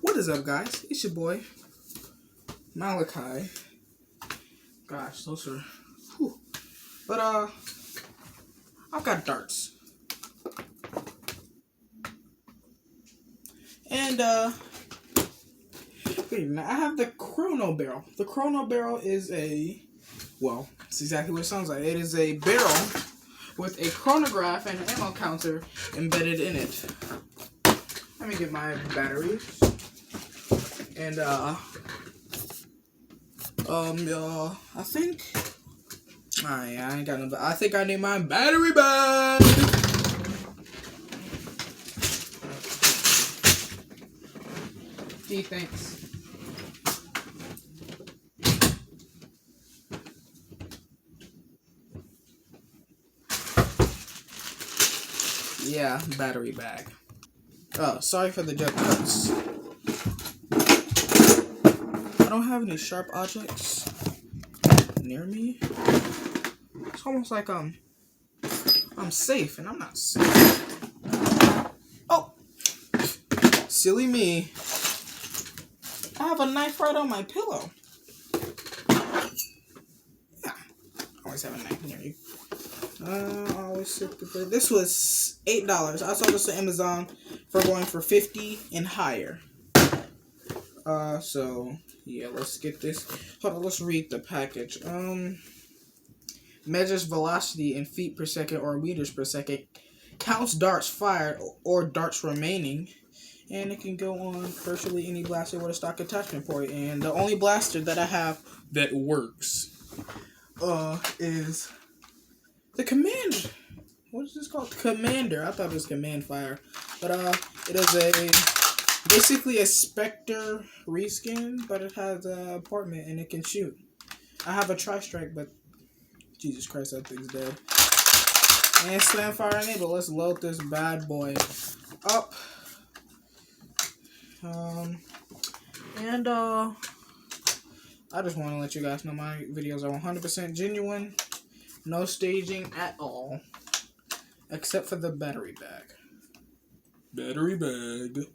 What is up, guys? It's your boy, Malachi. Gosh, those are... Whew. But, I've got darts. And, I have the chronobarrel. The chronobarrel is well, it's exactly what it sounds like. It is a barrel with a chronograph and an ammo counter embedded in it. Let me get my batteries. And, I think... I ain't got no... I think I need my battery bag! Gee, thanks. Yeah, battery bag. Oh, sorry for the jump cuts. I don't have any sharp objects near me. It's almost like I'm safe, and I'm not safe. Oh! Silly me. I have a knife right on my pillow. Yeah, I always have a knife near you. This was $8. I saw this on Amazon for going for $50 and higher. So yeah, let's get this. Hold on, let's read the package. Measures velocity in feet per second or meters per second. Counts darts fired or darts remaining. And it can go on virtually any blaster with a stock attachment port. And the only blaster that I have that works is the Commander. What is this called? Commander. I thought it was Command Fire. But it is basically a Spectre reskin, but it has an apartment and it can shoot. I have a tri-strike, but Jesus Christ, that thing's dead. And slam fire enabled. Let's load this bad boy up. I just want to let you guys know my videos are 100% genuine. No staging at all. Except for the battery bag. Battery bag.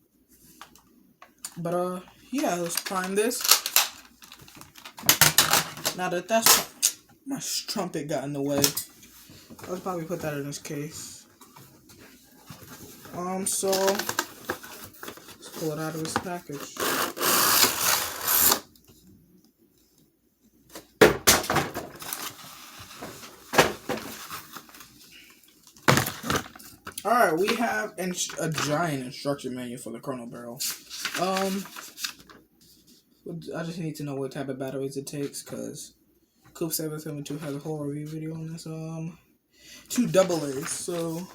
But, yeah, let's prime this. Now that that's... My trumpet got in the way. I'll probably put that in this case. So... Let's pull it out of this package. Alright, we have a giant instruction manual for the chronobarrel. I just need to know what type of batteries it takes, because Coop772 has a whole review video on this. 2 AA's, so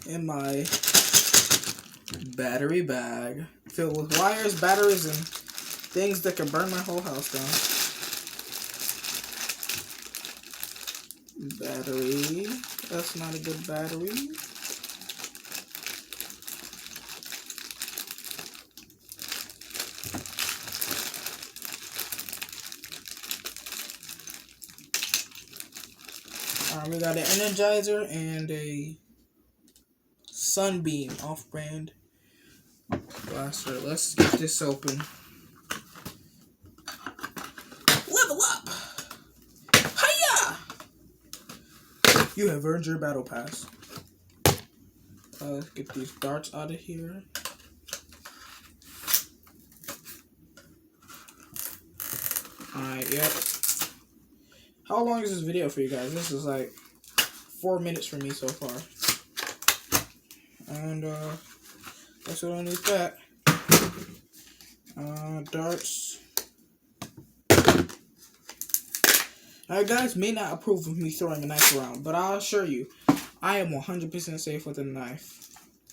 in my battery bag, filled with wires, batteries, and things that can burn my whole house down. Battery, that's not a good battery. We got an Energizer and a Sunbeam off-brand blaster. Let's get this open. Level up! Hiya! You have earned your battle pass. Let's get these darts out of here. Alright, yep. How long is this video for you guys? This is like 4 minutes for me so far. And, that's what I need that. Darts. Now, guys may not approve of me throwing a knife around, but I'll assure you, I am 100% safe with a knife.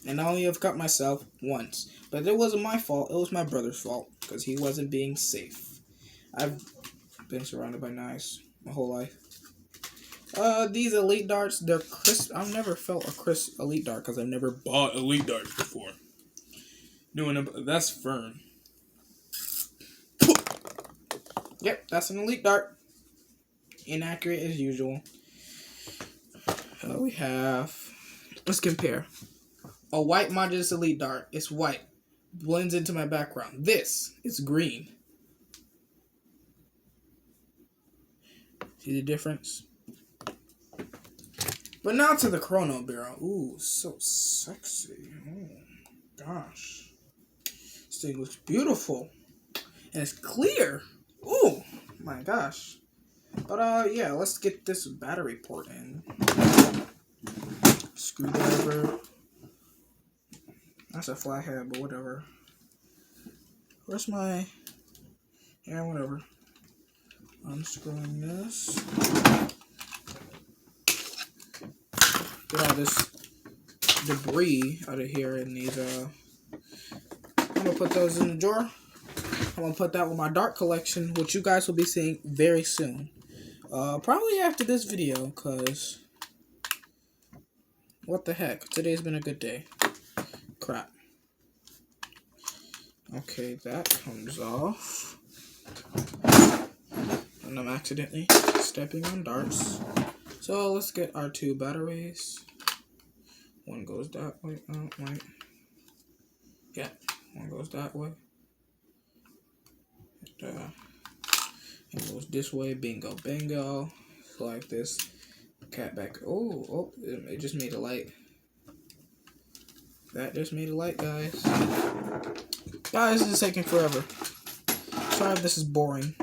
And I only have cut myself once. But it wasn't my fault, it was my brother's fault, because he wasn't being safe. I've been surrounded by knives my whole life. These elite darts, they're crisp. I've never felt a crisp elite dart because I've never bought elite darts before. Doing them, that's firm. Yep, that's an elite dart. Inaccurate as usual. We have, let's compare. A white Modulus elite dart. It's white. blends into my background. This is green. See the difference? But now to the chrono barrel. Ooh, so sexy. Oh gosh. This thing looks beautiful. And it's clear. Ooh, my gosh. But yeah, let's get this battery port in. Screwdriver. That's a flathead, but whatever. Where's my... Yeah, whatever. Unscrewing this. Get all this debris out of here in these, I'm gonna put those in the drawer. I'm gonna put that with my dart collection, which you guys will be seeing very soon. Probably after this video, cause what the heck? Today's been a good day. Crap. Okay, that comes off. And I'm accidentally stepping on darts. So let's get our 2 batteries. One goes that way. Oh, wait. Yeah, one goes that way. It goes this way. Bingo, bingo. Like this. Cat back. Oh, it just made a light. That just made a light, guys. Guys, this is taking forever. Sorry if this is boring.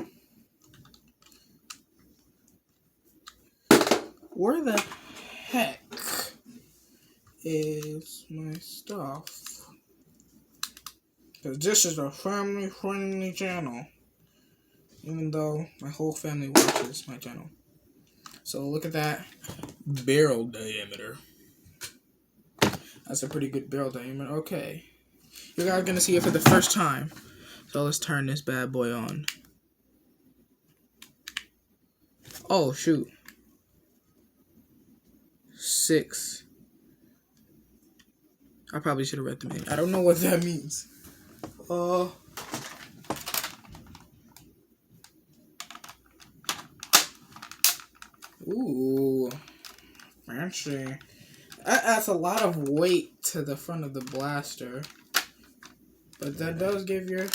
Where the heck is my stuff? Because this is a family-friendly channel. Even though my whole family watches my channel. So look at that barrel diameter. That's a pretty good barrel diameter. Okay. You guys are going to see it for the first time. So let's turn this bad boy on. Oh, shoot. 6. I probably should have read the manual. I don't know what that means. Ooh. Fancy. That adds a lot of weight to the front of the blaster. But that does give your